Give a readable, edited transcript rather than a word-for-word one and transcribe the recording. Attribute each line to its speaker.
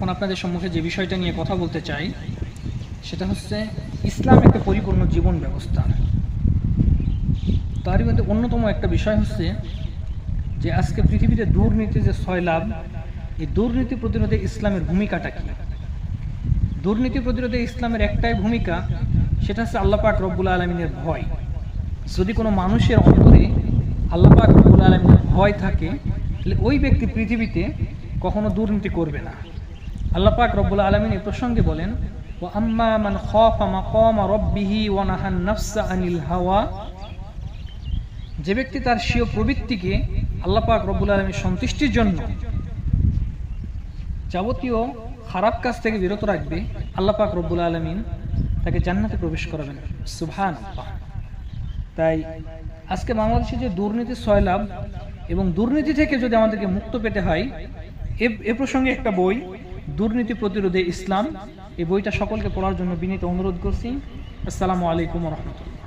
Speaker 1: এখন আপনাদের সম্মুখে যে বিষয়টা নিয়ে কথা বলতে চাই সেটা হচ্ছে ইসলাম একটা পরিপূর্ণ জীবন ব্যবস্থা। তারই মধ্যে অন্যতম একটা বিষয় হচ্ছে যে আজকে পৃথিবীতে দুর্নীতি যে সয়লাভ, এই দুর্নীতি প্রতিরোধে ইসলামের ভূমিকাটা কি? দুর্নীতি প্রতিরোধে ইসলামের একটাই ভূমিকা, সেটা হচ্ছে আল্লাহ পাক রব্বুল আলামিনের ভয়। যদি কোনো মানুষের অন্তরে আল্লাহ পাক রব্বুল আলামিনের ভয় থাকে, তাহলে ওই ব্যক্তি পৃথিবীতে কখনো দুর্নীতি করবে না। আল্লাহ পাক রব্বুল আলামিন এই প্রসঙ্গে বলেন, ওয়া আম্মা মান খাফা মাকামা রাব্বিহি ওয়া নাহান নাফসা আনিল হাওয়া, যে ব্যক্তি তার স্বীয় প্রবৃত্তিকে আল্লাহ পাক রব্বুল আলামিনের সন্তুষ্টির জন্য যাবতীয় খারাপ কাজ থেকে বিরত রাখবে, আল্লাহ পাক রব্বুল আলামিন তাকে জান্নাতে প্রবেশ করাবেন। সুবহানাল্লাহ। তাই আজকে বাংলাদেশে যে দুর্নীতি সয়লাভ, এবং দুর্নীতি থেকে যদি আমাদেরকে মুক্ত পেতে হয়, এ প্রসঙ্গে একটা বই, দুর্নীতি প্রতিরোধে ইসলাম, এই বইটা সকলকে পড়ার জন্য বিনীত অনুরোধ করছি। আসসালামু আলাইকুম ওয়া রাহমাতুল্লাহ।